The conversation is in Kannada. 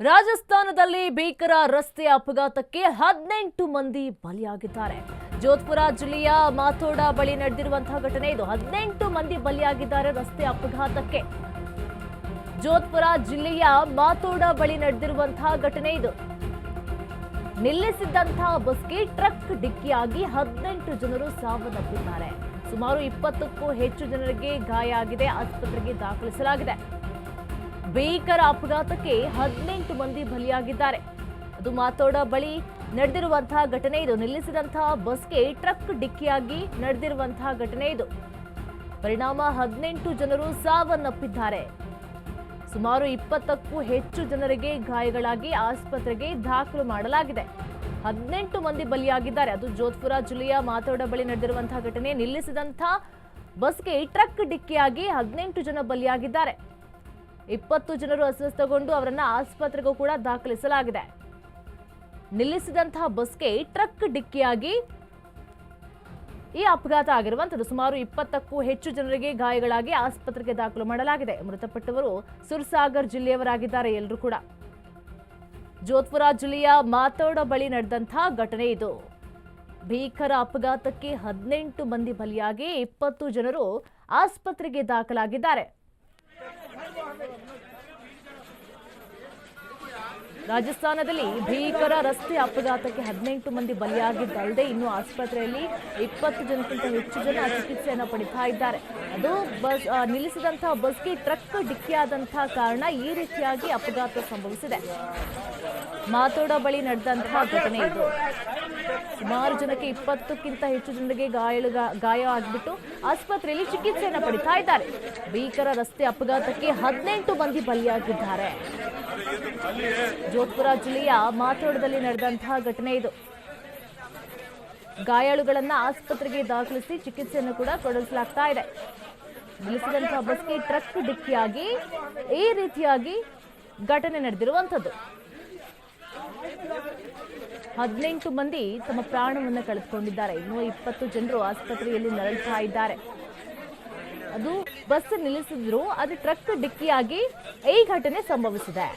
ರಾಜಸ್ಥಾನದಲ್ಲಿ ಭೀಕರ ರಸ್ತೆ ಅಪಘಾತಕ್ಕೆ 18 ಮಂದಿ ಬಲಿಯಾಗಿದ್ದಾರೆ. ಜೋಧ್ಪುರ ಜಿಲ್ಲೆಯ ಮಾತೋಡ ಬಳಿ ನಡೆದಿರುವಂತಹ ಘಟನೆ ಇದು. 18 ಮಂದಿ ಬಲಿಯಾಗಿದ್ದಾರೆ ರಸ್ತೆ ಅಪಘಾತಕ್ಕೆ. ಜೋಧ್ಪುರ ಜಿಲ್ಲೆಯ ಮಾತೋಡ ಬಳಿ ನಡೆದಿರುವಂತಹ ಘಟನೆ ಇದು. ನಿಲ್ಲಿಸಿದ್ದಂತಹ ಬಸ್ಗೆ ಟ್ರಕ್ ಡಿಕ್ಕಿಯಾಗಿ 18 ಜನರು ಸಾವನ್ನಪ್ಪಿದ್ದಾರೆ. ಸುಮಾರು 20ಕ್ಕೂ ಹೆಚ್ಚು ಜನರಿಗೆ ಗಾಯ ಆಗಿದೆ. ಆಸ್ಪತ್ರೆಗೆ ದಾಖಲಿಸಲಾಗಿದೆ. ಭೀಕರ ಅಪಘಾತಕ್ಕೆ 18 ಮಂದಿ ಬಲಿಯಾಗಿದ್ದಾರೆ. ಅದು ಮಾತೋಡ ಬಳಿ ನಡೆದಿರುವಂತಹ ಘಟನೆ ಇದು. ನಿಲ್ಲಿಸಿದಂತಹ ಬಸ್ಗೆ ಟ್ರಕ್ ಡಿಕ್ಕಿಯಾಗಿ ನಡೆದಿರುವಂತಹ ಘಟನೆ ಇದು. ಪರಿಣಾಮ 18 ಜನರು ಸಾವನ್ನಪ್ಪಿದ್ದಾರೆ. ಸುಮಾರು 20ಕ್ಕೂ ಹೆಚ್ಚು ಜನರಿಗೆ ಗಾಯಗಳಾಗಿ ಆಸ್ಪತ್ರೆಗೆ ದಾಖಲು ಮಾಡಲಾಗಿದೆ. 18 ಮಂದಿ ಬಲಿಯಾಗಿದ್ದಾರೆ. ಅದು ಜೋಧ್ಪುರ ಜಿಲ್ಲೆಯ ಮಾತೋಡ ಬಳಿ ನಡೆದಿರುವಂತಹ ಘಟನೆ. ನಿಲ್ಲಿಸಿದಂತಹ ಬಸ್ಗೆ ಟ್ರಕ್ ಡಿಕ್ಕಿಯಾಗಿ 18 ಜನ ಬಲಿಯಾಗಿದ್ದಾರೆ. 20 ಜನರು ಅಸ್ವಸ್ಥಗೊಂಡು ಅವರನ್ನ ಆಸ್ಪತ್ರೆಗೂ ಕೂಡ ದಾಖಲಿಸಲಾಗಿದೆ. ನಿಲ್ಲಿಸಿದಂತಹ ಬಸ್ಗೆ ಟ್ರಕ್ ಡಿಕ್ಕಿಯಾಗಿ ಈ ಅಪಘಾತ ಆಗಿರುವಂತದ್ದು. ಸುಮಾರು 20ಕ್ಕೂ ಹೆಚ್ಚು ಜನರಿಗೆ ಗಾಯಗಳಾಗಿ ಆಸ್ಪತ್ರೆಗೆ ದಾಖಲು ಮಾಡಲಾಗಿದೆ. ಮೃತಪಟ್ಟವರು ಸುರ್ಸಾಗರ್ ಜಿಲ್ಲೆಯವರಾಗಿದ್ದಾರೆ. ಎಲ್ಲರೂ ಕೂಡ ಜೋಧ್ಪುರ ಜಿಲ್ಲೆಯ ಮಾತೋಡ ಬಳಿ ನಡೆದಂತಹ ಘಟನೆ ಇದು. ಭೀಕರ ಅಪಘಾತಕ್ಕೆ 18 ಮಂದಿ ಬಲಿಯಾಗಿ 20 ಜನರು ಆಸ್ಪತ್ರೆಗೆ ದಾಖಲಾಗಿದ್ದಾರೆ. ರಾಜಸ್ಥಾನದಲ್ಲಿ ಭೀಕರ ರಸ್ತೆ ಅಪಘಾತಕ್ಕೆ 18 ಮಂದಿ ಬಲಿಯಾಗಿದ್ದಲ್ಲದೆ ಇನ್ನು ಆಸ್ಪತ್ರೆಯಲ್ಲಿ 20 ಜನಕ್ಕಿಂತ ಹೆಚ್ಚು ಜನ ಚಿಕಿತ್ಸೆಯನ್ನು ಪಡಿತಾ ಇದ್ದಾರೆ. ಅದು ನಿಲ್ಲಿಸಿದಂತಹ ಬಸ್ಗೆ ಟ್ರಕ್ ಡಿಕ್ಕಿಯಾದಂತಹ ಕಾರಣ ಈ ರೀತಿಯಾಗಿ ಅಪಘಾತ ಸಂಭವಿಸಿದೆ. ಮಾತೋಡ ಬಳಿ ನಡೆದಂತಹ ಘಟನೆ ಇದು. ಸುಮಾರು ಜನಕ್ಕೆ 20ಕ್ಕಿಂತ ಹೆಚ್ಚು ಜನರಿಗೆ ಗಾಯ ಆಗಿಬಿಟ್ಟು ಆಸ್ಪತ್ರೆಯಲ್ಲಿ ಚಿಕಿತ್ಸೆಯನ್ನು ಪಡಿತಾ ಇದ್ದಾರೆ. ಭೀಕರ ರಸ್ತೆ ಅಪಘಾತಕ್ಕೆ 18 ಮಂದಿ ಬಲಿಯಾಗಿದ್ದಾರೆ. ಜೋಧ್ಪುರ ಜಿಲ್ಲೆಯ ಮಾತೋಡದಲ್ಲಿ ನಡೆದಂತಹ ಘಟನೆ ಇದು. ಗಾಯಾಳುಗಳನ್ನ ಆಸ್ಪತ್ರೆಗೆ ದಾಖಲಿಸಿ ಚಿಕಿತ್ಸೆಯನ್ನು ಕೂಡ ಕೊಡಿಸಲಾಗ್ತಾ ಇದೆ. ನಿಲ್ಲಿಸಿದಂತಹ ಬಸ್ಗೆ ಟ್ರಕ್ ಡಿಕ್ಕಿಯಾಗಿ ಈ ರೀತಿಯಾಗಿ ಘಟನೆ ನಡೆದಿರುವಂಥದ್ದು. 18 ಮಂದಿ ತಮ್ಮ ಪ್ರಾಣವನ್ನು ಕಳೆದುಕೊಂಡಿದ್ದಾರೆ. ಇನ್ನೂ 20 ಜನರು ಆಸ್ಪತ್ರೆಯಲ್ಲಿ ನರಳುತ್ತಾ ಇದ್ದಾರೆ. ಅದು ಬಸ್ ನಿಲ್ಲಿಸಿದ್ರು, ಅದು ಟ್ರಕ್ ಡಿಕ್ಕಿಯಾಗಿ ಈ ಘಟನೆ ಸಂಭವಿಸಿದೆ.